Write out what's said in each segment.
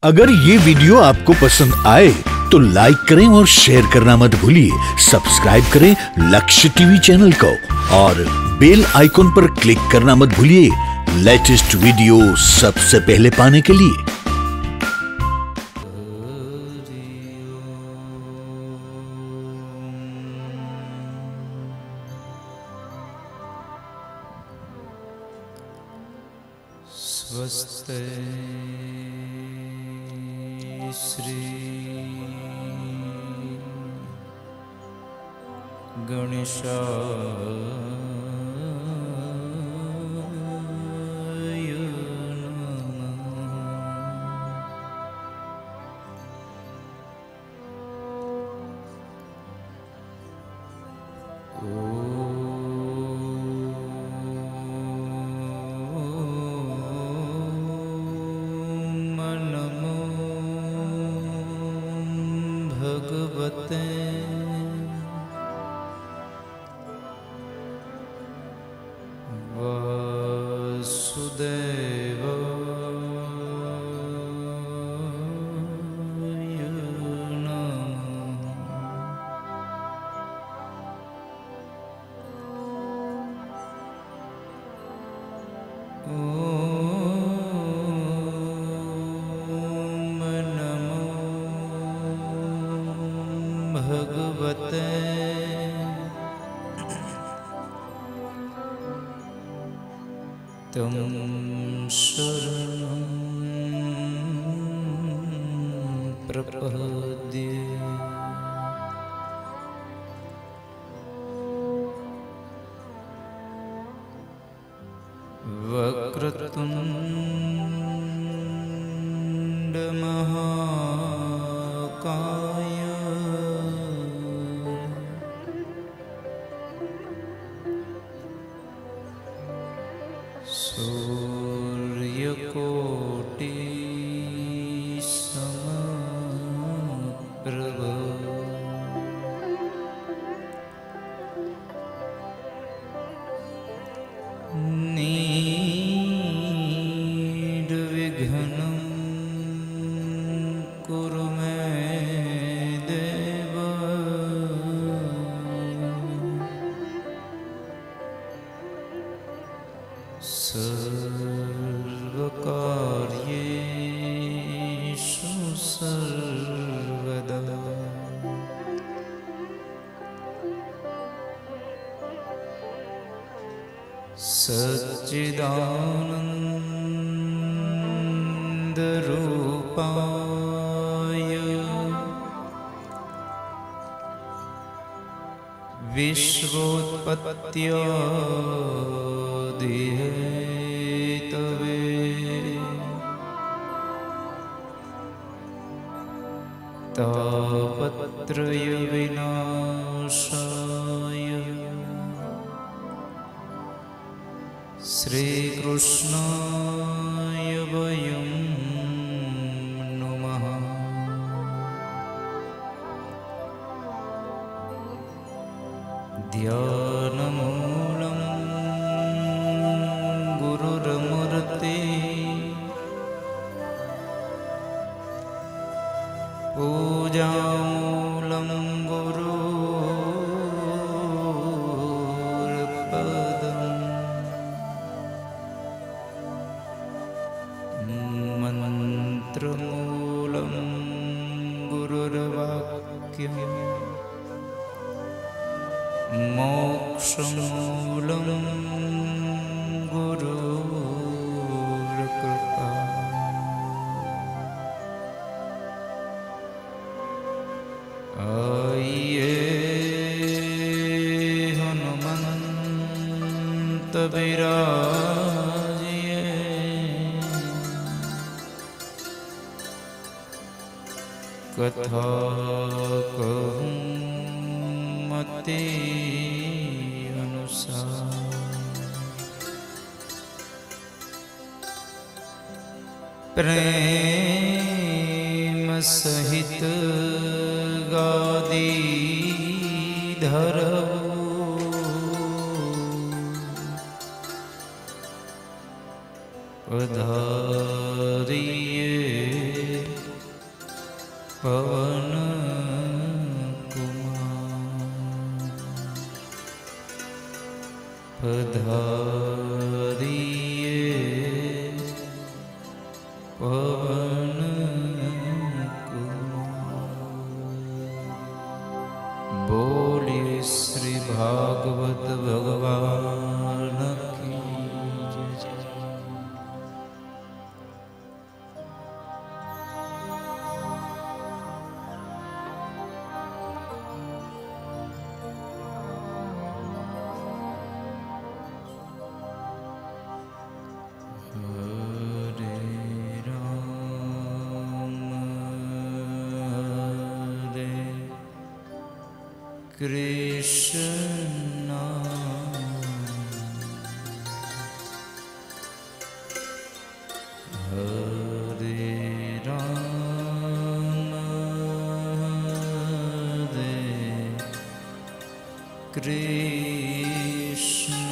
अगर ये वीडियो आपको पसंद आए तो लाइक करें और शेयर करना मत भूलिए। सब्सक्राइब करें लक्ष्य टीवी चैनल को और बेल आइकॉन पर क्लिक करना मत भूलिए लेटेस्ट वीडियो सबसे पहले पाने के लिए। स्वस्ते श्री गणेशाय नमः। भगवते वासुदेवाय नमः। भगवते तं शरणं प्रपद्ये। वक्रतुण्ड महाकाय सूर्यकोटि समप्रभ निर्विघ्नं कुरु मे देव। सर्वकार्येषु सर्वदा सच्चिदानन्दरूपाय विश्वोत्पत्त्यादिहेतवे तापत्रयविनाशाय श्रीकृष्णाय वयं नमः। ध्यानमूलं गुरुर्मूर्ते पूजामूलं गुरुर्पदम् मन्त्रमूलं गुरुर्वाक्यम् मोक्षमूलं गुरुर्कृपा। आइए हनुमन्त विराजिए कथा कहूँ मति अनुसार। प्रेम सहित गादी धरऊ पधारिए पवन कुमार पधारिए पवन कुमार। बोलिए श्री भागवत भगवान की जय। कृष्ण हरे राम हरे कृष्ण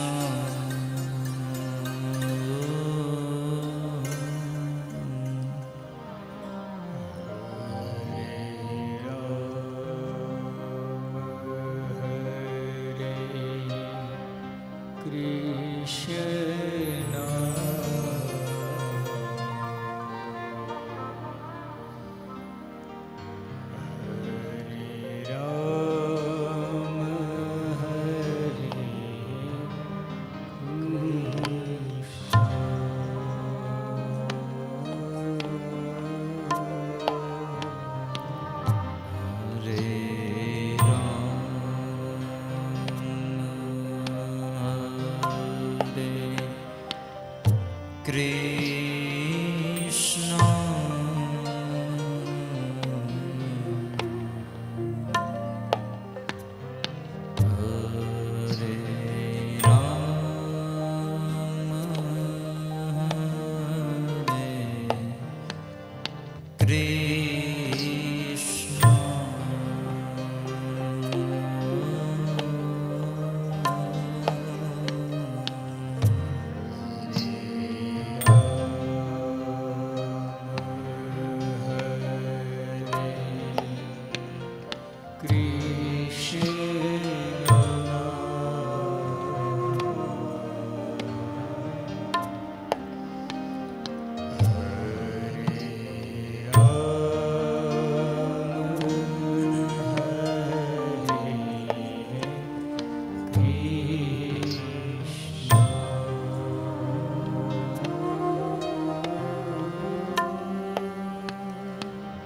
कृष्ण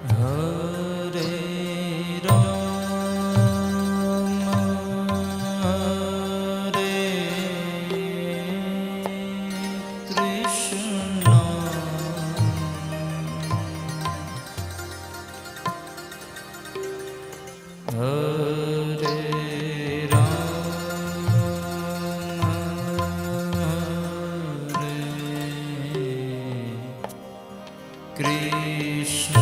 हरे राम हरे कृष्ण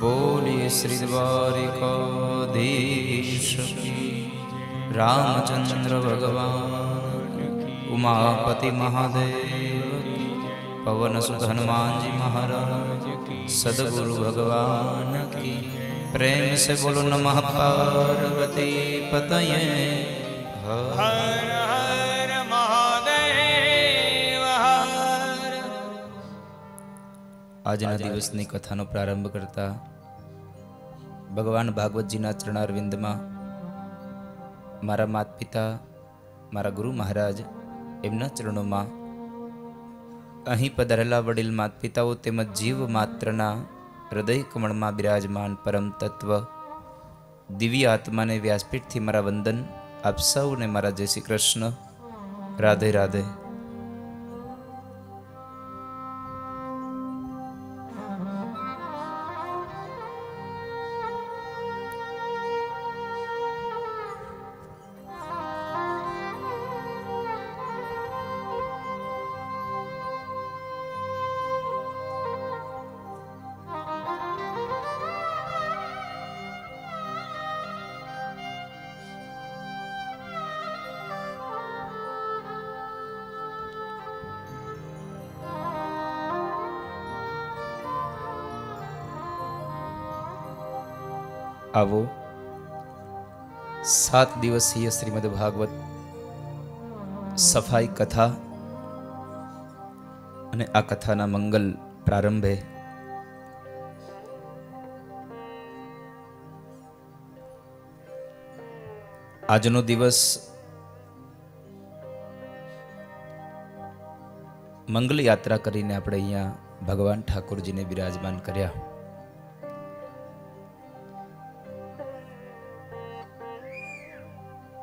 बोलिए श्री द्वारिकाधीश की, रामचंद्र भगवान, उमापति महादेव, पवन सुत हनुमान जी महाराज, सदगुरु भगवान की। प्रेम से बोलो नमः पार्वती पतये हर हर महादेव हर। આજના દિવસની કથાનો પ્રારંભ કરતા ભગવાન ભાગવતજીના ચરણારવિંદમાં મારા માતા પિતા, મારા ગુરુ મહારાજ, એમના ચરણોમાં અહીં પધારેલા વડીલ માતા પિતાઓ તેમજ જીવ માત્રના હૃદય કમળમાં બિરાજમાન પરમ તત્વ દિવ્ય આત્માને વ્યાસપીઠથી મારા વંદન. આપ સૌને મારા જય શ્રી કૃષ્ણ, રાધે રાધે. આવો 7 દિવસીય શ્રીમદ ભાગવત સફાઈ કથા અને આ કથાના મંગલ પ્રારંભે આજનો દિવસ મંગલ યાત્રા કરીને આપણે અહીંયા ભગવાન ઠાકોરજીને બિરાજમાન કર્યા.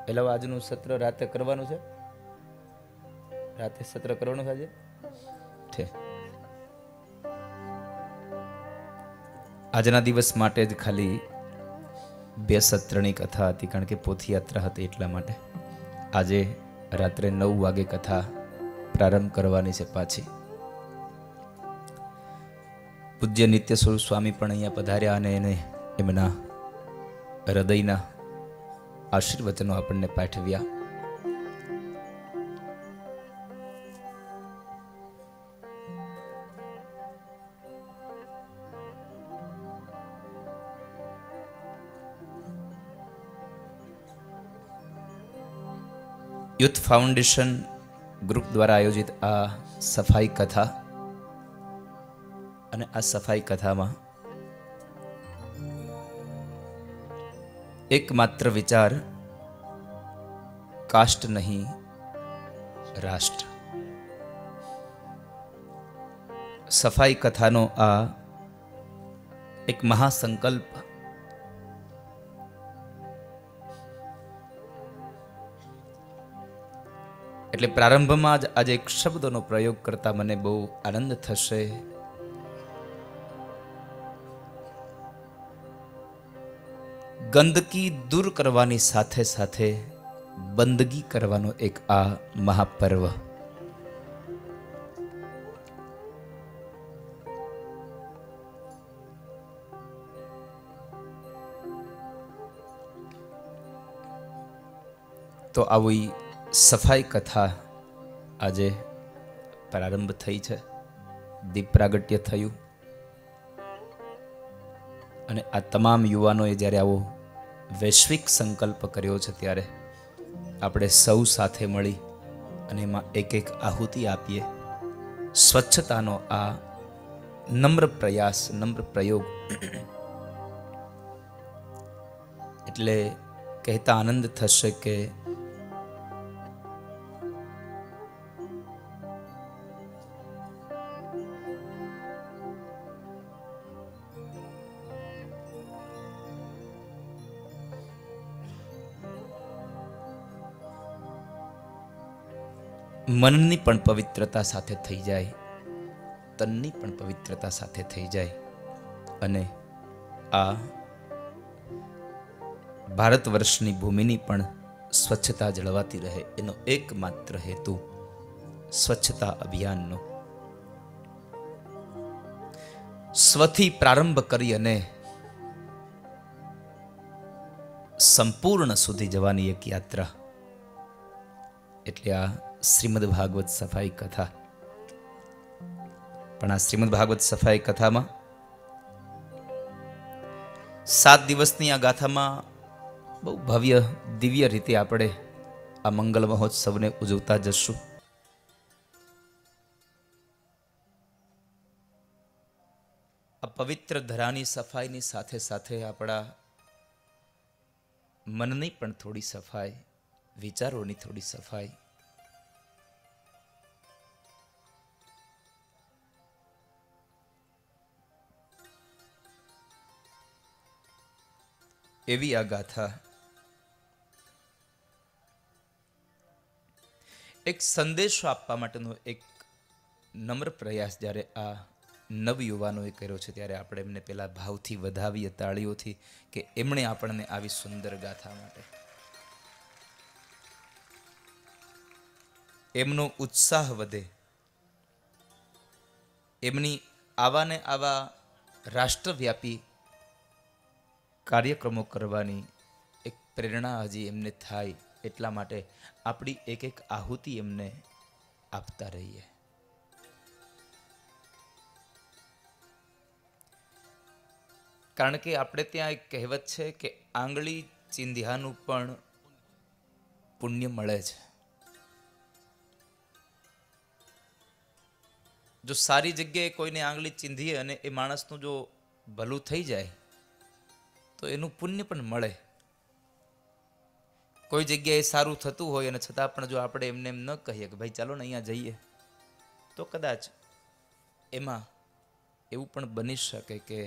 એટલે આજનું સત્ર રાતે કરવાનું છે. રાતે સત્ર કરવાનું છે આજે છે. આજના દિવસ માટે જ ખાલી 2 સત્રની કથા હતી, કારણ કે પોથીયાત્રા હતી એટલા માટે. આજે રાત્રે 9 વાગે કથા પ્રારંભ કરવાની છે પાછી. પૂજ્ય નિત્ય સ્વરૂપ સ્વામી પણ અહીંયા પધાર્યા અને એને એમના હૃદયના આશીર્વચનો આપણને પાઠવ્યા. યુથ ફાઉન્ડેશન ગ્રુપ દ્વારા આયોજિત આ સફાઈ કથા, અને આ સફાઈ કથામાં એકમાત્ર વિચાર, કાસ્ટ નહીં રાષ્ટ્ર. સફાઈ કથાનો આ એક મહાસંકલ્પ એટલે પ્રારંભમાં જ આજે એક શબ્દનો પ્રયોગ કરતા મને બહુ આનંદ થશે. ગંદકી દૂર કરવાની સાથે સાથે બંદગી કરવાનો એક આ મહાપર્વ. તો આવી સફાઈ કથા આજે પ્રારંભ થઈ છે, દીપ પ્રાગટ્ય થયું, અને આ તમામ યુવાનોએ જ્યારે આવો વૈશ્વિક સંકલ્પ કર્યો છે ત્યારે આપણે સૌ સાથે મળી અને એમાં એક એક આહુતિ આપીએ. સ્વચ્છતાનો આ નમ્ર પ્રયાસ, નમ્ર પ્રયોગ, એટલે કહેતા આનંદ થશે કે મનની પણ પવિત્રતા સાથે થઈ જાય, તનની પણ પવિત્રતા સાથે થઈ જાય, અને આ ભારત વર્ષની ભૂમિની પણ સ્વચ્છતા જળવાતી રહે એનો એકમાત્ર હેતુ સ્વચ્છતા અભિયાનનો. સ્વથી પ્રારંભ કરી અને સંપૂર્ણ સુધી જવાની એક યાત્રા, એટલે આ શ્રીમદ ભાગવત સફાઈ કથા. પણ આ શ્રીમદ ભાગવત સફાઈ કથામાં 7 દિવસની આ ગાથામાં બહુ ભવ્ય દિવ્ય રીતે આપણે આ મંગલ મહોત્સવને ઉજવતા જશું. આ પવિત્ર ધરાની સફાઈની સાથે સાથે આપણા મનની પણ થોડી સફાઈ, વિચારોની થોડી સફાઈ, એવી આ ગાથા એક સંદેશો આપવા માટેનો એક નમ્ર પ્રયાસ જ્યારે આ નવયુવાનોએ કર્યો છે, ત્યારે આપણે એમને પેલા ભાવથી વધાવીએ, તાળીઓથી, કે એમણે આપણને આવી સુંદર ગાથા માટે એમનો ઉત્સાહ વધે, એમની આવાને આવા રાષ્ટ્રવ્યાપી કાર્યક્રમો કરવાની એક પ્રેરણા હજી એમને થાય, એટલા માટે આપણી એક એક આહુતિ એમને આપતા રહીએ. કારણ કે આપણે ત્યાં એક કહેવત છે કે આંગળી ચીંધ્યાનું પણ પુણ્ય મળે છે. જો સારી જગ્યાએ કોઈને આંગળી ચીંધીએ અને એ માણસનું જો ભલું થઈ જાય તો એનું પુણ્ય પણ મળે. કોઈ જગ્યાએ સારું થતું હોય અને છતાં પણ જો આપણે એમને એમ ન કહીએ કે ભાઈ ચાલો ને અહીંયા જઈએ, તો કદાચ એમાં એવું પણ બની શકે કે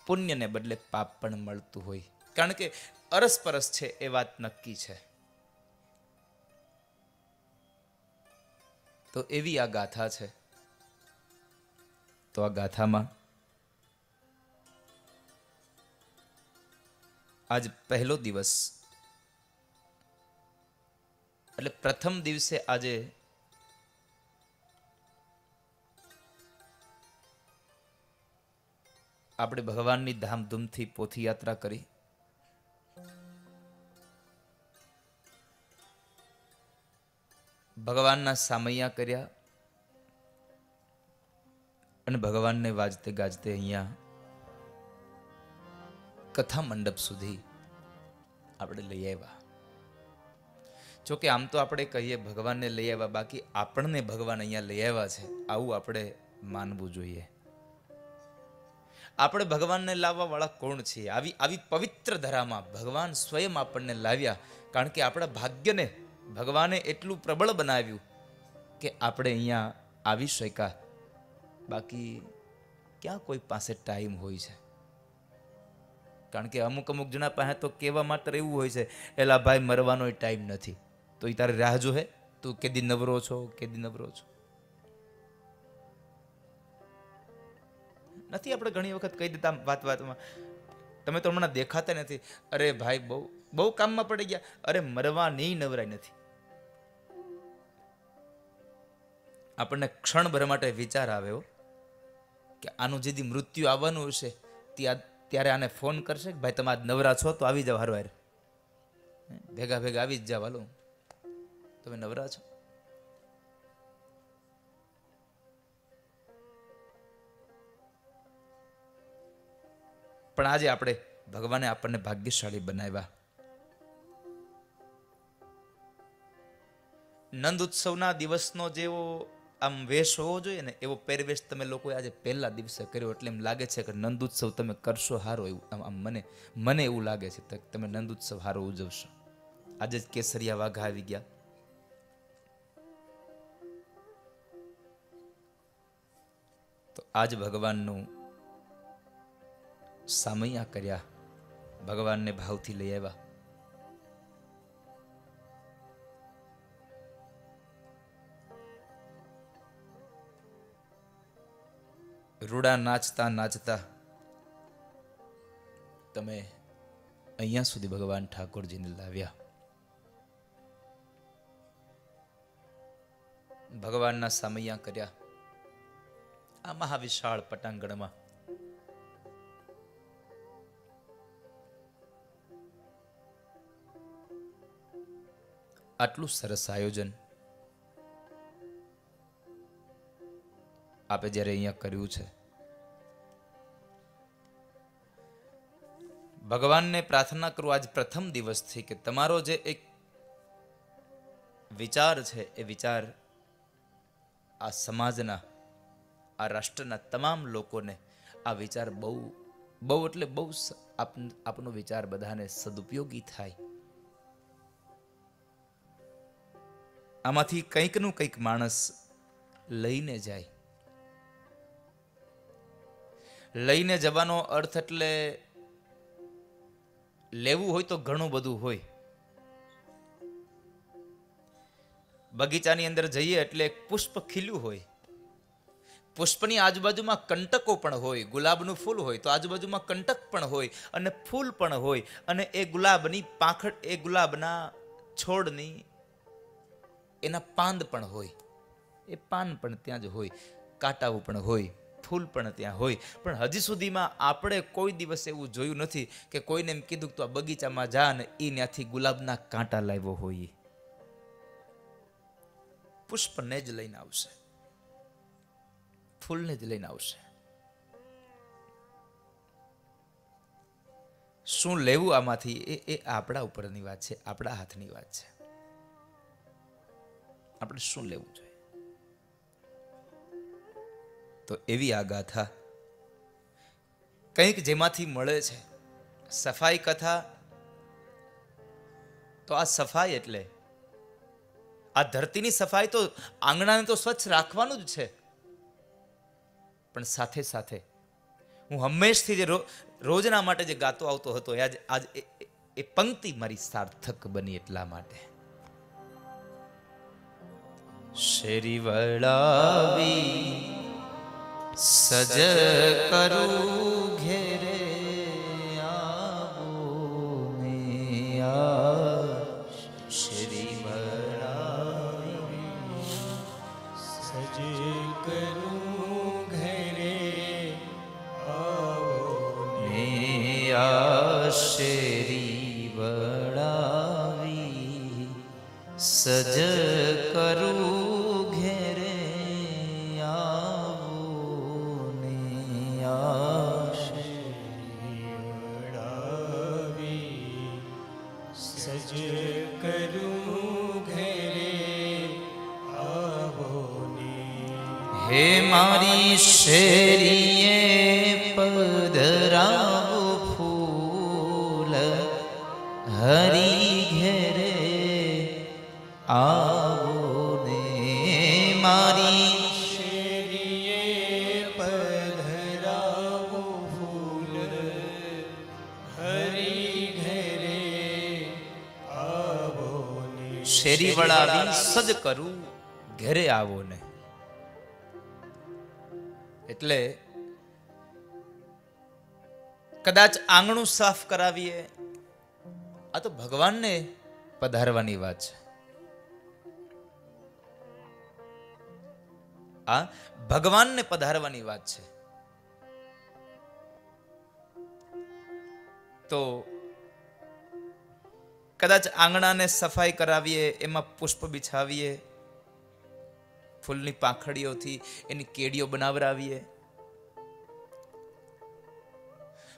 પુણ્યને બદલે પાપ પણ મળતું હોય. કારણ કે અરસપરસ છે એ વાત નક્કી છે. તો એવી આ ગાથા છે. તો આ ગાથામાં આજ પહેલો દિવસ એટલે પ્રથમ દિવસે આજે આપણે ભગવાનની ધામધૂમથી પોથીયાત્રા કરી. ભગવાનના સામૈયા કર્યા અને ભગવાનને વાજતે ગાજતે અહીંયા કથા મંડપ સુધી આપણે લઈ આવ્યા. જોકે આમ તો આપણે કહીએ ભગવાનને લઈ આવ્યા, બાકી આપણને ભગવાન અહીંયા લઈ આવ્યા છે આવું આપણે માનવું જોઈએ. આપણે ભગવાનને લાવવા વાળા કોણ છીએ? આવી પવિત્ર ધરામાં ભગવાન સ્વયં આપણને લાવ્યા. કારણ કે આપણા ભાગ્યને ભગવાને એટલું પ્રબળ બનાવ્યું કે આપણે અહીંયા આવી શક્યા. બાકી ક્યાં કોઈ પાસે ટાઈમ હોય છે? કારણ કે અમુક જણા પાસે તો કહેવા માત્ર એવું હોય છે, એલા ભાઈ મરવાનો ટાઈમ નથી. તો એ તારે રાહ જોહે, તું કેદી નવરો છો, કેદી નવરો છો. નથી આપણે ઘણી વખત કહી દેતા વાતમાં, તમે તો હમણાં દેખાતા નથી, અરે ભાઈ બહુ કામમાં પડી ગયા, અરે મરવાની નવરાઈ નથી. આપણને ક્ષણભર માટે વિચાર આવ્યો કે આનું જેથી મૃત્યુ આવવાનું હશે ત્યારે આને ફોન કરશે કે ભાઈ તમે આજ નવરા છો તો આવી જાવ, હારવાર ભેગા આવી જ જાવ, હાલો તમે નવરા છો. પણ આજે આપણે ભગવાને આપણને ભાગ્યશાળી બનાવ્યા. નંદ ઉત્સવના દિવસનો જેવો આમ વેશ હોવો જોઈએ ને એવો પહેરવેશ તમે લોકોએ આજે પહેલા દિવસે કર્યો. એટલે એમ લાગે છે કે નંદ ઉત્સવ તમે કરશો હારો, એવું આમ મને એવું લાગે છે કે તમે નંદ ઉત્સવ હારો ઉજવશો. આજે જ કેસરિયા વાઘા આવી ગયા. તો આજ ભગવાનનું સામૈયા કર્યા, ભગવાનને ભાવથી લઈ આવ્યા. રૂડા નાચતા નાચતા તમે અહીંયા સુધી ભગવાન ઠાકોરજીને લાવ્યા. ભગવાનના સામૈયા કર્યા આ મહાવિશાળ પટાંગણમાં. આટલું સરસ આયોજન આપે જ્યારે અહીંયા કર્યું છે. ભગવાનને પ્રાર્થના કરું આજ પ્રથમ દિવસથી કે તમારો જે એક વિચાર છે એ વિચાર આ સમાજના, આ રાષ્ટ્રના તમામ લોકોને આ વિચાર બહુ એટલે બહુ આપનો વિચાર બધાને સદુપયોગી થાય. આમાંથી કંઈકનું કંઈક માણસ લઈને જાય. લઈને જવાનો અર્થ એટલે લેવું હોય તો ઘણું બધું હોય. બગીચાની અંદર જઈએ એટલે એક પુષ્પ ખીલ્યું હોય, પુષ્પની આજુબાજુમાં કંટકો પણ હોય. ગુલાબનું ફૂલ હોય તો આજુબાજુમાં કંટક પણ હોય અને ફૂલ પણ હોય, અને એ ગુલાબની પાંખડ, એ ગુલાબના છોડની એના પાંદ પણ હોય, એ પાન પણ ત્યાં જ હોય, કાંટાઓ પણ હોય, ફૂલ પણ ત્યાં હોય. પણ હજી સુધીમાં આપણે કોઈ દિવસ એવું જોયું નથી કે કોઈને એમ કીધું કે તું આ બગીચામાં જા ને એ ત્યાંથી ગુલાબના કાંટા લાવ્યો હોય. પુષ્પને જ લઈને આવશે, ફૂલને જ લઈને આવશે. શું લેવું આમાંથી એ આપણા ઉપરની વાત છે, આપણા હાથની વાત છે. આપણે શું લેવું જોઈએ? તો એવી આ ગાથા કંઈક જેમાંથી મળે છે સફાઈ કથા. તો આ સફાઈ એટલે આ ધરતીની સફાઈ તો આંગણાને તો સ્વચ્છ રાખવાનું જ છે, પણ સાથે સાથે હું હંમેશથી જે રોજના માટે જે ગાતો આવતો હતો આજ એ પંક્તિ મારી સાર્થક બની એટલા માટે. શેરી વળાવી સજ કરું ઘેરે આવો ને શેરી વળાવી સજ કરું ઘેરે આવો ને શેરી વળાવી સજ કરું ઘેરે આવો ને શેરી વળાવી સજ કરું ઘેરે આવો ને. હે મારી શેરીએ પધરાવો ફૂલ હરી ઘેરે આવો ને મારી શેરીએ પધરાવો ફૂલ હરી ઘેરે આવો ને. શેરી વળાવી સજ કરું ઘેરે આવો ને. એટલે કદાચ આંગણું સાફ કરાવીએ, આ તો ભગવાનને પધારવાની વાત છે. આ ભગવાનને પધારવાની વાત છે. તો કદાચ આંગણાને સફાઈ કરાવીએ, એમાં પુષ્પ બિછાવીએ, ફૂલની પાંખડીઓથી એની કેડીઓ બનાવરાવીએ,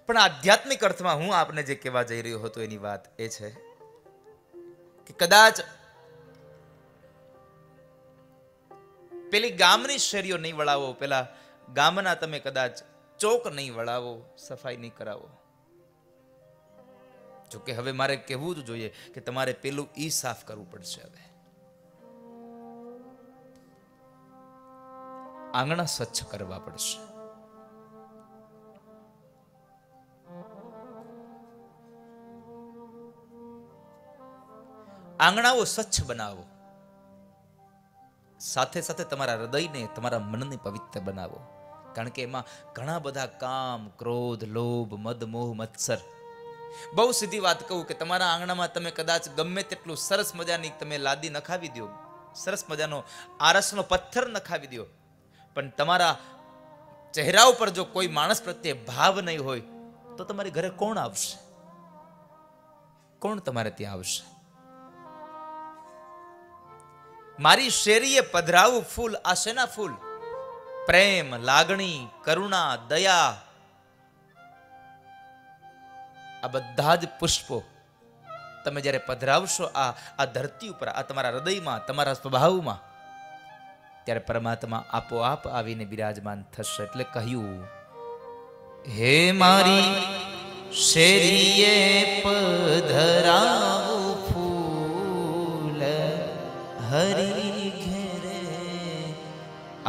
પણ આધ્યાત્મિક અર્થમાં હું આપને જે કહેવા જઈ રહ્યો હતો એની વાત એ છે કે કદાચ પેલી ગામની શેરીઓ નહીં વળાવો, પેલા ગામના તમે કદાચ ચોક નહીં વળાવો, સફાઈ નહીં કરાવો. જોકે હવે મારે કહેવું જ જોઈએ કે તમારે પેલું ઈ સાફ કરવું પડશે. હવે આંગણા સ્વચ્છ કરવા પડશે. આંગણાઓ સ્વચ્છ બનાવો, સાથે સાથે તમારા હૃદયને, તમારા મનને પવિત્ર બનાવો. કારણ કે એમાં ઘણા બધા કામ, ક્રોધ, લોભ, મદ, મોહ, મત્સર. બહુ સીધી વાત કહું કે તમારા આંગણામાં તમે કદાચ ગમે તેટલું સરસ મજાની તમે લાદી નખાવી દો, સરસ મજાનો આરસનો પથ્થર નખાવી દો, પણ તમારા ચહેરા ઉપર જો કોઈ માણસ પ્રત્યે ભાવ નહીં હોય તો તમારી ઘરે કોણ આવશે? કોણ તમારે ત્યાં આવશે? મારી શેરીએ પધરાવું ફૂલ, આ શેના ફૂલ? પ્રેમ, લાગણી, કરુણા, દયા, આ બધા જ પુષ્પો તમે જ્યારે પધરાવશો આ ધરતી ઉપર, આ તમારા હૃદયમાં, તમારા સ્વભાવમાં, ત્યારે પરમાત્મા આપોઆપ આવીને બિરાજમાન થશે. એટલે કહ્યું, હે મારી શેરીએ પધરાવું ફૂલ હરી ઘેરે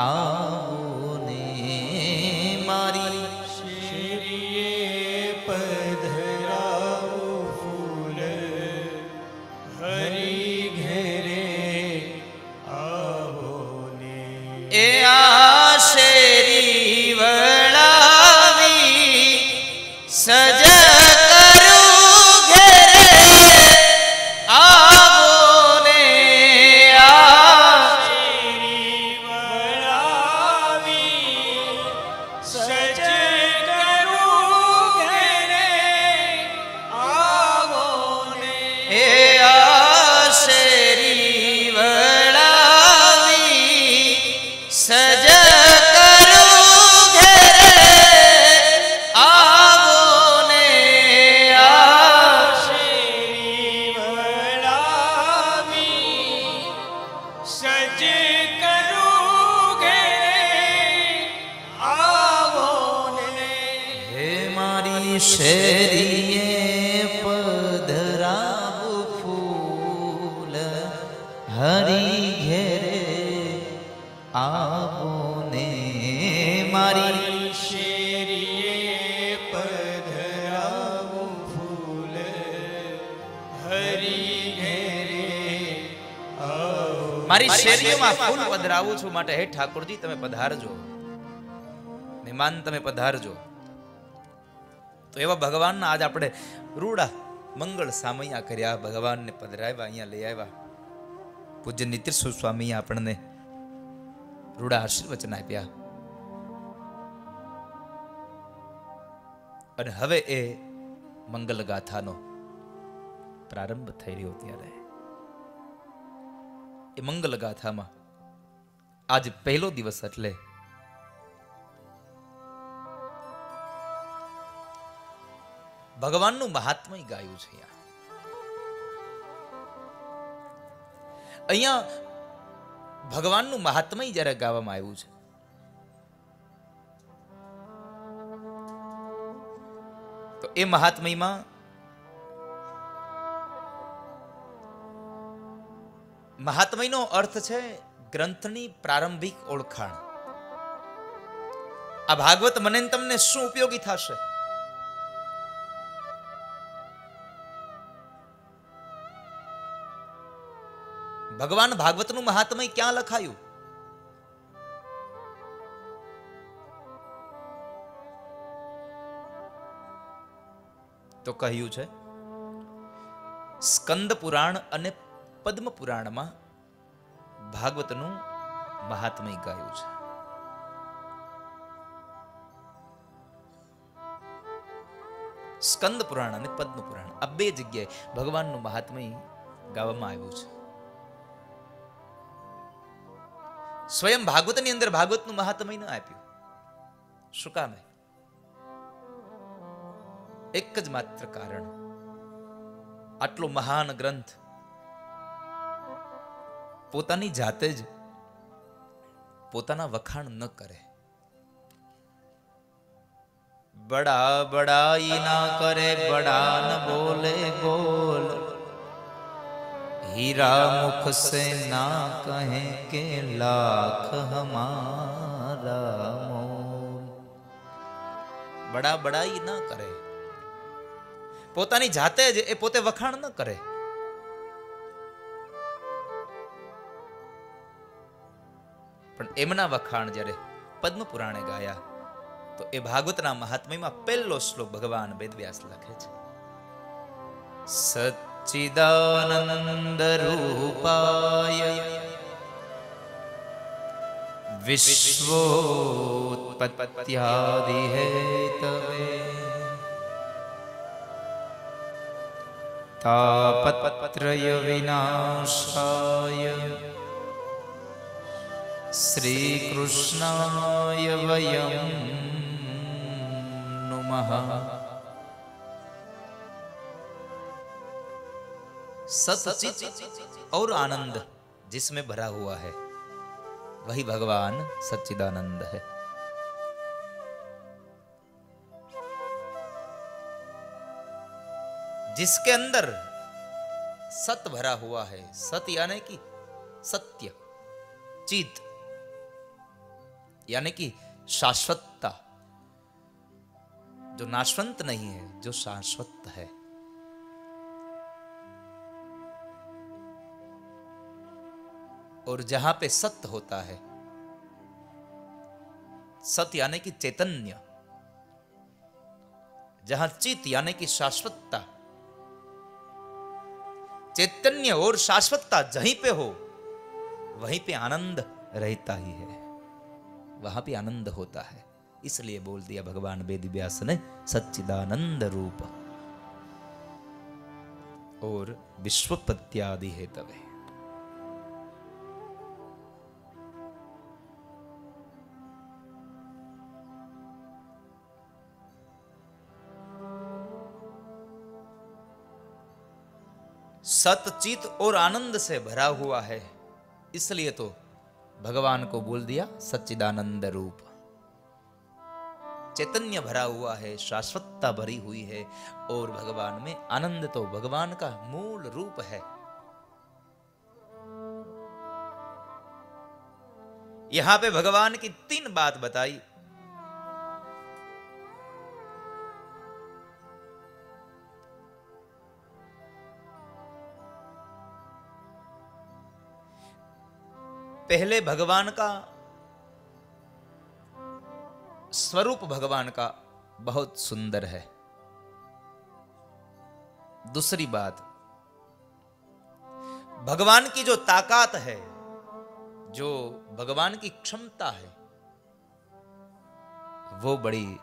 આવો ને મારી શેરીએ પધરાવું ફૂલ હરી ઘેરે આવો ને. એ આ શેરી વળાવી સજ કરું ઘેરે આવો ને. આ શેરી વળાવી શેરીએ પધરાવું ફૂલ હરી ઘેરે આવો ને મારી શેરીએ પધરાવું ફૂલ હરી ઘેરે આવો. મારી શેરીઓમાં ફૂલ પધરાવું છું, માટે હે ઠાકોરજી તમે પધારજો, મહેમાન તમે પધારજો. તો એવા ભગવાનના આજ આપણે રૂડા મંગળ સામૈયા કર્યા, ભગવાનને પધરાવ્યા, અહીંયા લઈ આવ્યા. પૂજ્ય નીતિશ સ્વામી આપણને રૂડા આશીર્વચન આપ્યા. અને હવે એ મંગલ ગાથાનો પ્રારંભ થઈ રહ્યો. ત્યારે એ મંગલ ગાથામાં આજ પહેલો દિવસ એટલે ભગવાનનું મહાત્મય ગાયું છે. અહીંયા ભગવાનનું મહાત્મય જ્યારે ગાવામાં આવ્યું છે, તો એ મહાત્મયમાં મહાત્મયનો અર્થ છે ગ્રંથની પ્રારંભિક ઓળખાણ. આ ભાગવત મને ને તમને શું ઉપયોગી થશે? ભગવાન ભાગવતનું મહાત્મય ક્યાં લખાયું? તો કહ્યું છે સ્કંદ પુરાણ અને પદ્મ પુરાણમાં ભાગવતનું મહાત્મય ગાયું છે. સ્કંદ પુરાણ અને પદ્મ પુરાણ આ બે જગ્યાએ ભગવાનનું મહાત્મય ગાવામાં આવ્યું છે. સ્વયં ભાગવતની અંદર ભાગવતનું મહાત્મય ન આપ્યું. શું કામ? એક જ માત્ર કારણ, આટલો મહાન ગ્રંથ પોતાની જાતે જ પોતાના વખાણ ન કરે, બડા બડાઈ ના કરે, બડા ન બોલે બોલ, हीरा मुख से ना कहे के लाख हमारा मोल. बड़ा बड़ाई ना करे, પોતાની જાતે જ એ પોતે વખાણ ન કરે. પણ એમના વખાણ જ્યારે પદ્મ પુરાણે ગાયા, તો એ ભાગવતના મહાત્મ્યમાં પહેલો શ્લોક ભગવાન વેદવ્યાસ લખે છે, સચ્ચિદાનંદ રૂપાય વિશ્વોત્પત્ત્યાદિ હેતવે તાપત્રય વિનાશાય શ્રી કૃષ્ણાય વયમ નુમઃ. सच्चित और आनंद जिसमें भरा हुआ है वही भगवान सच्चिदानंद है. जिसके अंदर सत भरा हुआ है, सत यानी कि सत्य, चित यानी कि शाश्वतता, जो नाशवंत नहीं है, जो शाश्वत है. और जहां पे सत्य होता है, सत्य यानी कि चैतन्य, जहां चित यानी कि शाश्वतता, चैतन्य और शाश्वतता जहीं पे हो वहीं पे आनंद रहता ही है, वहां पे आनंद होता है. इसलिए बोल दिया भगवान वेदव्यास ने सच्चिदानंद रूप और विश्वोत्पत्त्यादि हेतवे. सतचित और आनंद से भरा हुआ है, इसलिए तो भगवान को बोल दिया सच्चिदानंद रूप. चैतन्य भरा हुआ है, शाश्वतता भरी हुई है, और भगवान में आनंद तो भगवान का मूल रूप है। यहां पे भगवान की 3 बात बताई। पहले भगवान का स्वरूप भगवान का बहुत सुंदर है। दूसरी बात, भगवान की जो ताकत है, जो भगवान की क्षमता है, वो बड़ी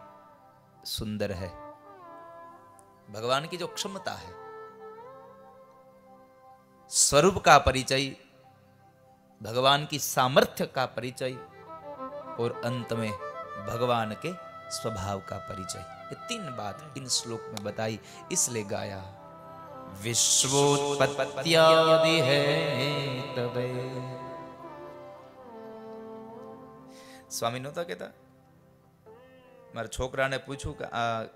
सुंदर है। भगवान की जो क्षमता है, स्वरूप का परिचय, भगवान की सामर्थ्य का परिचय, और अंत में भगवान के स्वभाव का परिचय, ये 3 बात इन श्लोक में बताई। इसलिए गाया विश्वोत्पत्त्यादि है तबे। स्वामी नहोता कहेता, मारा छोकराने पूछ्યું કે આ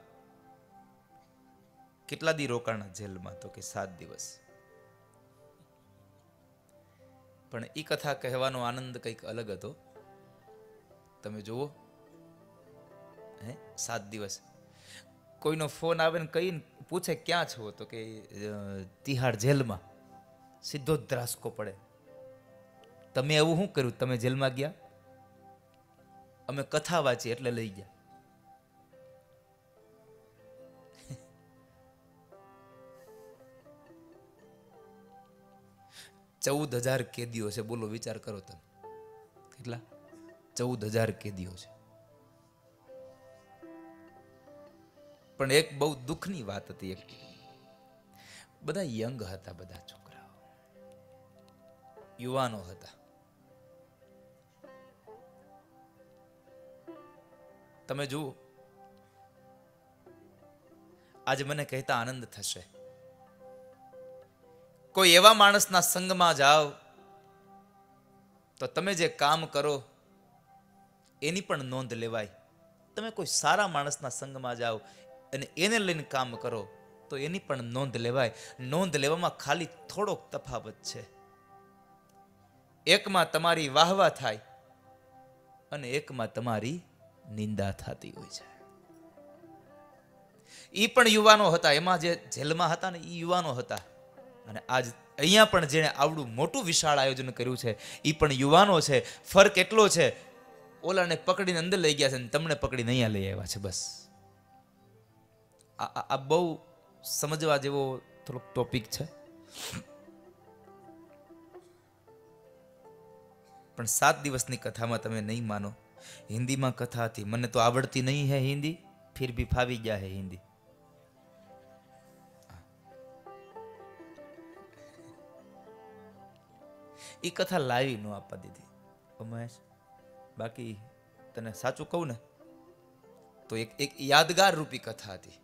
કેટલા દી રોકાણા જેલમાં, તો કે 7 દિવસ। પણ એ કથા કહેવાનો આનંદ કંઈક અલગ હતો। તમે જુઓ, હે 7 દિવસ। કોઈનો ફોન આવે ને કહીને પૂછે ક્યાં છો, તો કે તિહાડ જેલમાં। સીધો જ ધ્રાસકો પડે। તમે એવું શું કર્યું? તમે જેલમાં ગયા? અમે કથા વાંચી એટલે લઈ ગયા। 14,000 કેદીઓ છે, બોલો વિચાર કરો તમે, કેટલા? 14,000 કેદીઓ છે। પણ એક બહુ દુઃખની વાત હતી, એક બધા યંગ હતા, બધા છોકરાઓ યુવાનો હતા। તમે જુઓ, આજે મને કહેતા આનંદ થશે, કોઈ એવા માણસના સંગમાં જાઓ તો તમે જે કામ કરો એની પણ નોંધ લેવાય। તમે કોઈ સારા માણસના સંગમાં જાઓ અને એને લઈને કામ કરો તો એની પણ નોંધ લેવાય। નોંધ લેવામાં ખાલી થોડોક તફાવત છે। એકમાં તમારી વાહવા થાય અને એકમાં તમારી નિંદા થતી હોય છે। ઈ પણ યુવાનો હતા, એમાં જે જેલમાં હતા ને ઈ યુવાનો હતા, અને આજ અહીંયા પણ જેણે આવડું મોટું વિશાળ આયોજન કર્યું છે ઈ પણ યુવાનો છે। ફરક એટલો છે, ઓલાને પકડીને અંદર લઈ ગયા છે ને તમને પકડીને અહીંયા લઈ આવ્યા છે, બસ। આ બહુ સમજવા જેવો થોડોક ટોપિક છે। પણ 7 દિવસની કથામાં તમે નહીં માનો, હિન્દીમાં કથા હતી। મને તો આવડતી નહીં હે હિન્દી, ફિર ભી ફાવી ગયા હે હિન્દી। એ કથા લાવી ન આપવા દીધી મહેશ। બાકી તને સાચું કહું ને તો એક યાદગાર રૂપી કથા હતી।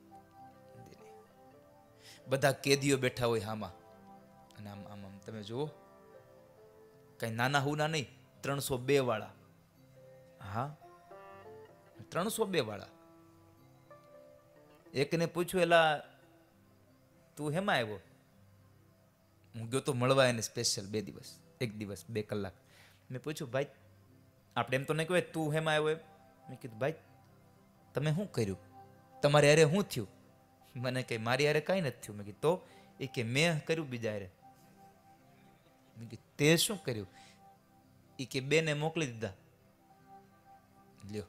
બધા કેદીઓ બેઠા હોય હામાં, અને આમ આમ આમ તમે જુઓ, કઈ નાના હુના નહીં, 302 વાળા। હા, 302 વાળા। એકને પૂછ્યું, એલા તું હેમાં આવ્યો? હું ગયો તો મળવા એને સ્પેશિયલ 2 દિવસ, 1 દિવસ 2 કલાક। મેં પૂછ્યું, ભાઈ આપણે એમ તો નહીં કહેવાય તું હેમાં આવ્યો એમ? મેં કીધું, ભાઈ તમે શું કર્યું? તમારે હારે શું થયું? મને કહે મારી હારે કાંઈ નથી થયું। મેં કીધું તો? એ કે મેં કર્યું બીજા હારે। મેં કીધું તે શું કર્યું? એ કે 2 ને મોકલી દીધા। લ્યો,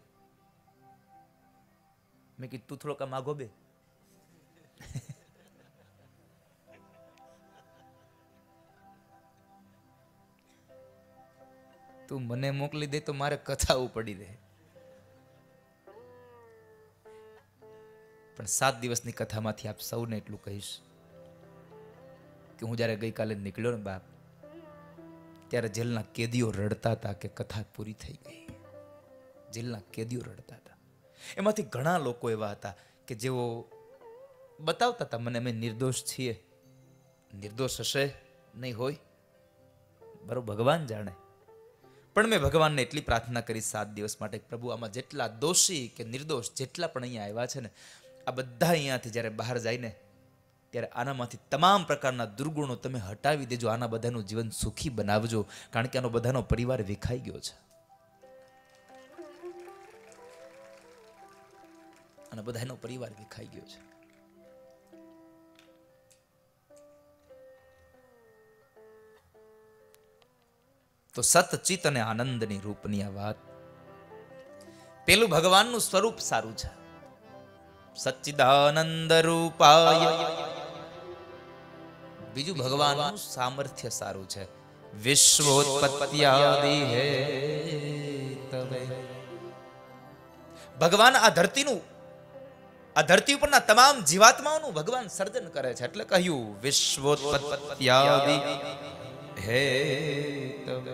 મેં કીધું તું થોડોક આમ આગો બે। તું મને મોકલી દે તો મારે કથા ઉપડી દે। પણ 7 દિવસની કથામાંથી આપ સૌને એટલું કહીશ કે હું જ્યારે ગઈકાલે નીકળ્યો ને બાપ, ત્યારે જેલના કેદીઓ રડતા હતા કે કથા પૂરી થઈ ગઈ। જેલના કેદીઓ રડતા હતા। એમાંથી ઘણા લોકો એવા હતા કે જેઓ બતાવતા હતા મને અમે નિર્દોષ છીએ। નિર્દોષ હશે નહીં હોય, બરોબર, ભગવાન જાણે। પણ મેં ભગવાનને એટલી પ્રાર્થના કરી 7 દિવસ માટે, પ્રભુ આમાં જેટલા દોષી કે નિર્દોષ જેટલા પણ અહીંયા આવ્યા છે ને, આ બધા અહીંયાથી જ્યારે બહાર જાય ને ત્યારે આનામાંથી તમામ પ્રકારના દુર્ગુણો તમે હટાવી દેજો, આના બધાનું જીવન સુખી બનાવજો, કારણ કે આનો બધાનો પરિવાર વિખાઈ ગયો છે, અને બધાનો પરિવાર વિખાઈ ગયો છે. તો સતચિત અને આનંદની રૂપની આ વાત. પેલું ભગવાનનું સ્વરૂપ સારું છે, સચ્ચિદાનંદ રૂપાય. બીજું ભગવાનનું સામર્થ્ય સારું છે, વિશ્વોત્પત્ત્યાદિ હેતવે. ભગવાન આ ધરતી ઉપરના તમામ જીવાત્માઓનું ભગવાન સર્જન કરે છે, એટલે કહ્યું વિશ્વોત્પત્ત્યાદિ હેતવે.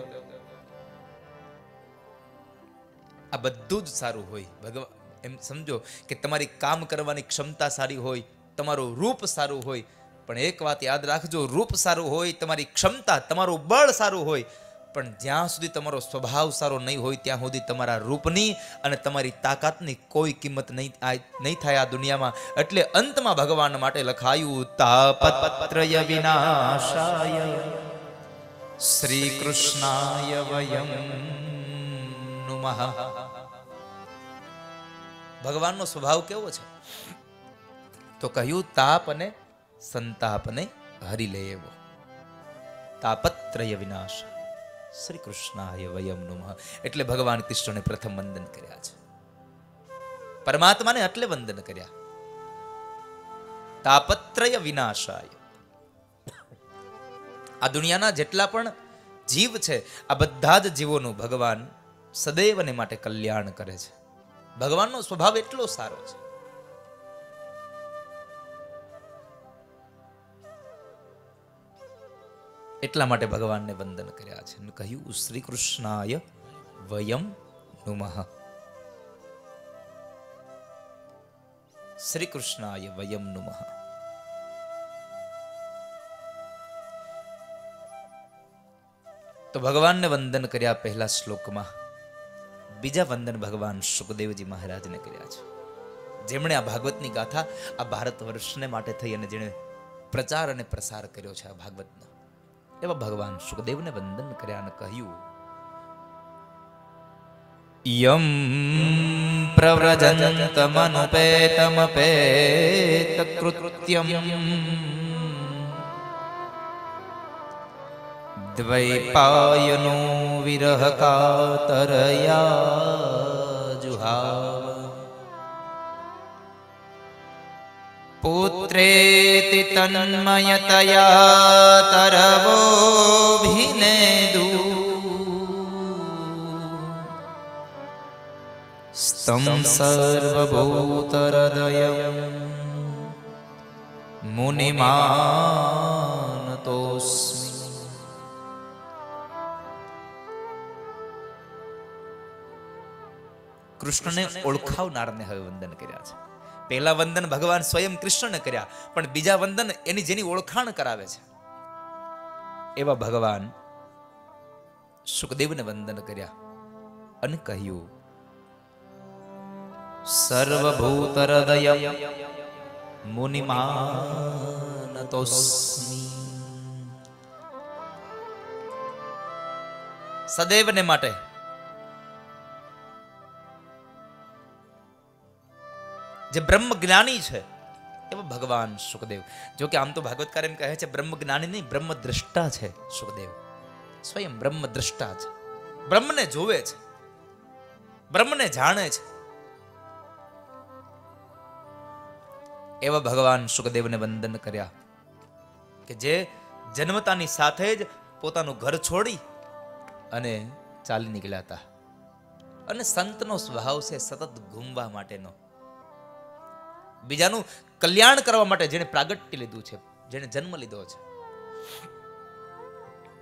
આ બધું જ સારું હોય. ભગવાન એમ સમજો કે તમારી કામ કરવાની ક્ષમતા સારી હોય, તમારું રૂપ સારું હોય, પણ એક વાત યાદ રાખજો, રૂપ સારું હોય, તમારી ક્ષમતા, તમારું બળ સારું હોય, પણ જ્યાં સુધી તમારો સ્વભાવ સારો નહીં હોય ત્યાં સુધી તમારા રૂપની અને તમારી તાકાતની કોઈ કિંમત નહીં થાય આ દુનિયામાં. એટલે અંતમાં ભગવાન માટે લખાયું તાપત્રય વિનાશાય શ્રી કૃષ્ણાય વયમ નુમઃ. ભગવાનનો સ્વભાવ કેવો છે? તો કહ્યું તાપ અને સંતાપને હરી લે એવો. તાપત્રય વિનાશ શ્રી કૃષ્ણાય વયમ નુમઃ. એટલે ભગવાન કૃષ્ણને પ્રથમ વંદન કર્યા છે, પરમાત્માને એટલે વંદન કર્યા. તાપત્રય વિનાશાય. આ દુનિયાના જેટલા પણ જીવ છે, આ બધા જ જીવોનું ભગવાન સદૈવને માટે કલ્યાણ કરે છે. ભગવાનનો સ્વભાવ એટલો સારો છે. એટલા માટે ભગવાનને વંદન કર્યા છે અને કહ્યું શ્રી કૃષ્ણાય વયમ નુમઃ. શ્રી કૃષ્ણાય વયમ નુમઃ. તો ભગવાનને વંદન કર્યા પહેલા શ્લોકમાં. બીજા વંદન ભગવાન સુખદેવજી મહારાજને કર્યા છે, જેમણે આ ભાગવતની ગાથા આ ભારત વર્ષને માટે થઈ અને જેણે પ્રચાર અને પ્રસાર કર્યો છે આ ભાગવતનો. એવા ભગવાન સુખદેવને વંદન કર્યા અને કહ્યું યમ પ્રવ્રજંતમનુપેતમપેત કૃત્યમ દ્વૈપાયનો વિરહ કાતરયા જુહાવ પુત્રેતિ તન્મયતયા તરવોભિનેદુ સ્તં સર્વભૂતહૃદયં મુનિમાનતોસ્મિ. કૃષ્ણને ઓળખાવનારને હવે વંદન કર્યા છે. પહેલા વંદન ભગવાન સ્વયં કૃષ્ણને કર્યા, પણ બીજા વંદન એની જેની ઓળખાણ કરાવે છે એવા ભગવાન સુખદેવને વંદન કર્યા અને કહ્યું સર્વભૂત હૃદય મુનિમાનતોસ્મિ. સદૈવને માટે જે બ્રહ્મ જ્ઞાની છે એવા ભગવાન સુખદેવ. જો કે આમ તો ભાગવતકાર એમ કહે છે બ્રહ્મ જ્ઞાની નહીં, બ્રહ્મ દ્રષ્ટા છે સુખદેવ. સ્વયં બ્રહ્મ દ્રષ્ટા છે, બ્રહ્મને જોવે છે, બ્રહ્મને જાણે છે. એવા ભગવાન સુખદેવને વંદન કર્યા કે જે જન્મતાની સાથે જ પોતાનું ઘર છોડી અને ચાલી નીકળ્યા હતા. અને સંતનો સ્વભાવ છે સતત ઘૂમવા માટેનો, બીજાનું કલ્યાણ કરવા માટે જેને પ્રાગટ્ય લીધું છે, જેને જન્મ લીધો છે.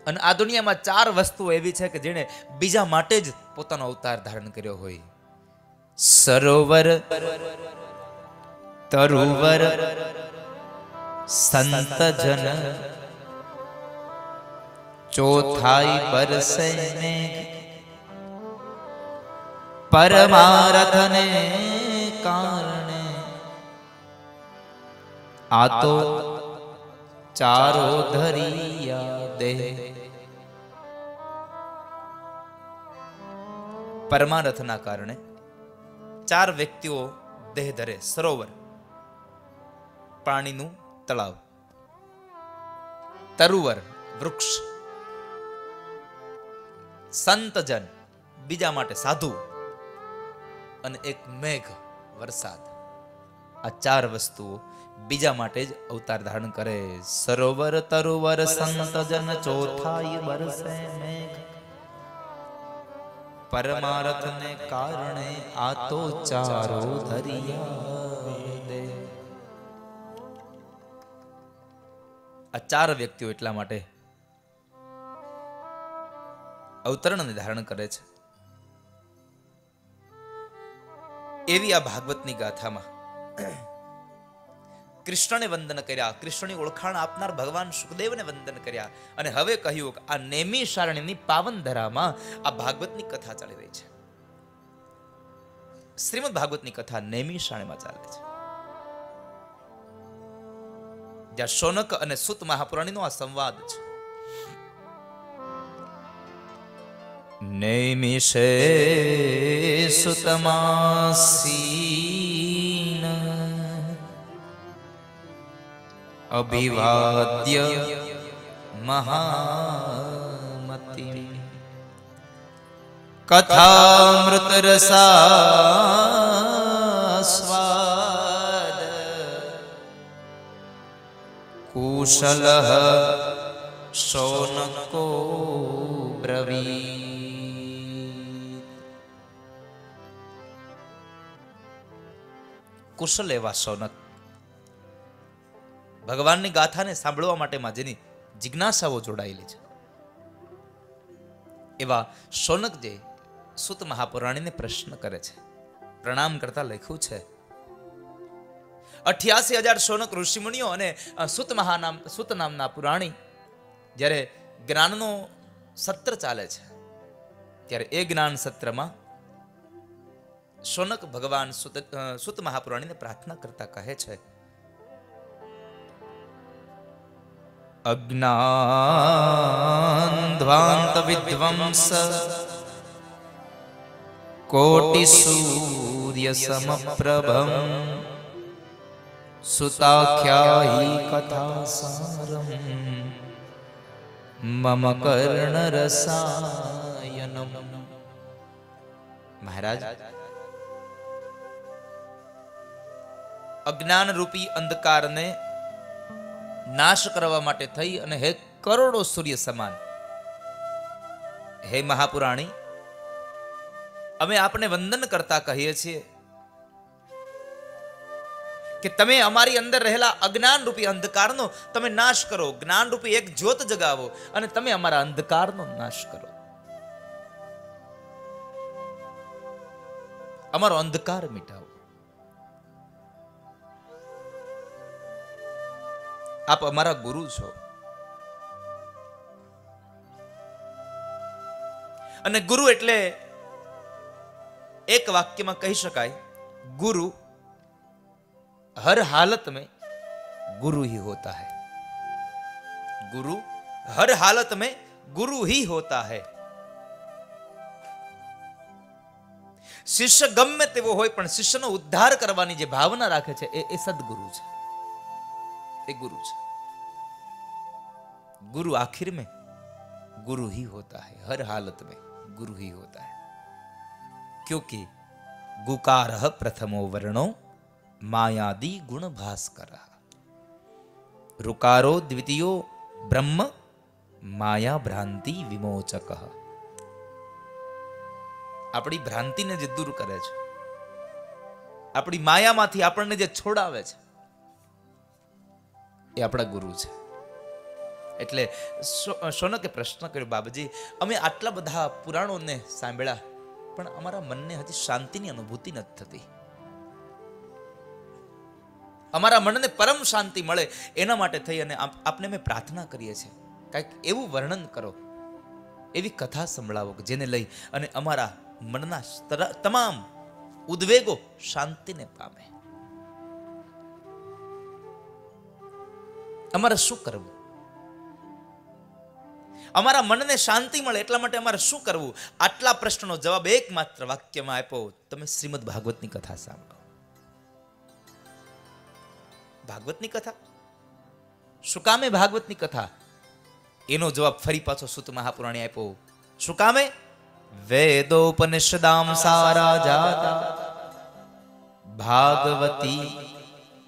અને આ દુનિયામાં 4 વસ્તુઓ એવી છે કે જેને બીજા માટે જ પોતાનો અવતાર ધારણ કર્યો હોય. સરોવર, તરુવર, સંતજન, ચોથાઈ બરસે મેઘ, પરમારથને કારણે આ તો ચારો ધરિયા દે. પરમારથના કારણે ચાર વ્યક્તિઓ દેહ ધરે. સરોવર, પાણીનું તળાવ, તરુવર વૃક્ષ, સંતજન બીજા માટે સાધુ, અને એક મેઘ વરસાદ. આ ચાર વસ્તુઓ બીજા માટે જ અવતાર ધારણ કરે. સરોવર તરુવર સંતજન ચોથાઈ વરસે મેઘ. પરમારથને કારણે આ તો ચારો ધરિયા દે. આ ચાર વ્યક્તિઓ એટલા માટે અવતરણ ધારણ કરે છે. એવી આ ભાગવતની ગાથામાં કૃષ્ણને વંદન કર્યા, કૃષ્ણની ઓળખાણ આપનાર ભગવાન સુખદેવને વંદન કર્યા, અને હવે કહ્યું કે આ નૈમિષારણ્યની પાવન ધરામાં આ ભાગવતની કથા ચાલી રહી છે. શ્રીમદ ભાગવતની કથા નૈમિષારણ્યમાં ચાલે છે, જ્યાં શૌનક અને સુત મહાપુરાણીનો આ સંવાદ છે. નૈમિષે સુતમાસીન અભિવાદ્ય મહામતિ કથામૃત રસાસ્વાદ કુશલ શૌनको બ્રવી. કુશલ એવા શૌનક, ભગવાનની ગાથાને સાંભળવા માટે જેની જિજ્ઞાસાઓ જોડાયેલી છે, એવા શૌનક જે સુત મહાપુરાણીને પ્રશ્ન કરે છે. પ્રણામ કરતા લખ્યું છે 88,000 શૌનક ઋષિમુનિઓ અને સુત નામના પુરાણી જ્યારે જ્ઞાનનો સત્ર ચાલે છે, ત્યારે એ જ્ઞાન સત્રમાં શૌનક ભગવાન સુત મહાપુરાણીને પ્રાર્થના કરતા કહે છે, અજ્ઞાન ધ્વાંત વિધ્વંસ કોટિ સૂર્ય સમપ્રભમ સુતાખ્યાહી કથા સારમ મમ કર્ણ રસાયનમ. મહારાજ, અજ્ઞાન રૂપી અંધકારને નાશ કરવા માટે થઈ અને હે કરોડો સૂર્ય સમાન હે મહાપુરાણી, અમે આપને વંદન કરતા કહીએ છીએ કે તમે અમારી અંદર રહેલા અજ્ઞાન રૂપી અંધકારનો તમે નાશ કરો, જ્ઞાન રૂપી એક જ્યોત જગાવો અને તમે અમારા અંધકારનો નાશ કરો. અમારો અંધકાર મિટાવો. આપ અમારા ગુરુ છો, અને ગુરુ એટલે એક વાક્યમાં કહી શકાય, गुरु हर हालत में गुरु ही होता है. गुरु हर हालत में गुरु ही होता है. शिष्य गम्य तेवो होय पण शिष्यનો ઉદ્ધાર કરવાની જે ભાવના રાખે છે એ સદગુરુ છે, એ ગુરુ છે. गुरु आखिर में गुरु ही होता है, हर हालत में गुरु ही होता है. क्योंकि गुकार प्रथमो वर्णो मायादि गुण भास्कर, रुकारो द्वितीयो ब्रह्म माया भ्रांति विमोचक. આપણી ભ્રાંતિને જે દૂર કરે છે, આપણી માયામાંથી આપણને જે છોડાવે છે એ આપણા ગુરુ છે. એટલે શૌનકે પ્રશ્ન કર્યો, બાબાજી અમે આટલા બધા પુરાણોને સાંભળ્યા પણ અમારા મનને હજી શાંતિની અનુભૂતિ નથી થતી. અમારા મનને પરમ શાંતિ મળે એના માટે થઈ અને આપને અમે પ્રાર્થના કરીએ છીએ, કંઈક એવું વર્ણન કરો, એવી કથા સંભળાવો કે જેને લઈ અને અમારા મનના તમામ ઉદ્વેગો શાંતિને પામે. અમારે શું કરવું? અમારા મનને શાંતિ મળે એટલા માટે અમારે શું કરવું? આટલા પ્રશ્નનો જવાબ એકમાત્ર વાક્યમાં આપ્યો. તમે શ્રીમદ ભાગવતની કથા સાંભળો. ભાગવતની કથા શું કામે? ભાગવતની કથા એનો જવાબ ફરી પાછો સૂત મહાપુરાણી આપ્યો. શું કામે? વેદોપનિષદામ સારા જાતા ભાગવતી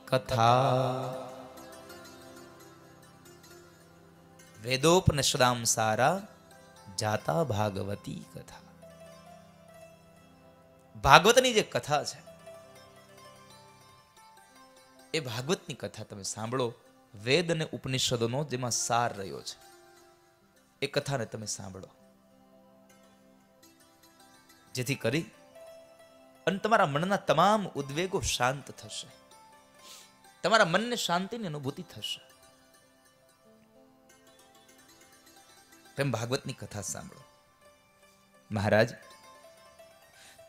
કથા. વેદોપનિષદામ સારા જાતા ભાગવતી કથા. ભાગવતની જે કથા છે એ ભાગવતની કથા તમે સાંભળો. વેદ અને ઉપનિષદોનો જેમાં સાર રહ્યો છે એ કથાને તમે સાંભળો, જેથી કરી અને તમારા મનના તમામ ઉદ્વેગો શાંત થશે. તમારા મનને શાંતિની અનુભૂતિ થશે. તેમ ભાગવતની કથા સાંભળો. મહારાજ,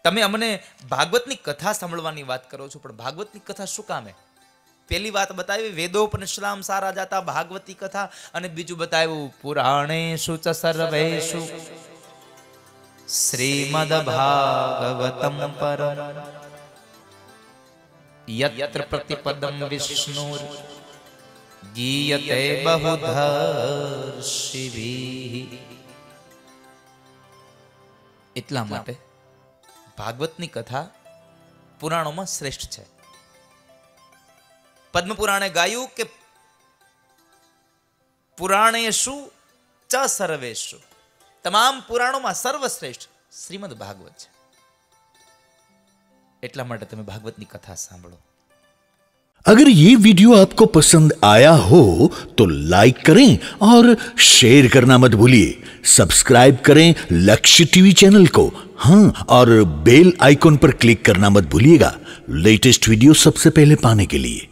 તમે અમને ભાગવતની કથા સાંભળવાની વાત કરો છો, પણ ભાગવતની કથા શું કામે? પહેલી વાત બતાવી વેદોપનિષદામ સારા જાતા ભાગવતી કથા, અને બીજું બતાવ્યું પુરાણેષુ ચ સર્વેષુ શ્રીમદ ભાગવતમ પરમ યત્ર પ્રતિપદમ વિષ્ણુર ગીયતે બહુધર્ષિભિઃ. એટલા માટે ભાગવતની કથા પુરાણોમાં શ્રેષ્ઠ છે. પદ્મ પુરાણે ગાયું કે પુરાણેષુ ચ સર્વેષુ, તમામ પુરાણોમાં સર્વશ્રેષ્ઠ શ્રીમદ ભાગવત છે. એટલા માટે તમે ભાગવતની કથા સાંભળો. अगर ये वीडियो आपको पसंद आया हो तो लाइक करें और शेयर करना मत भूलिए. सब्सक्राइब करें लक्ष्य टीवी चैनल को. हाँ, और बेल आइकॉन पर क्लिक करना मत भूलिएगा लेटेस्ट वीडियो सबसे पहले पाने के लिए.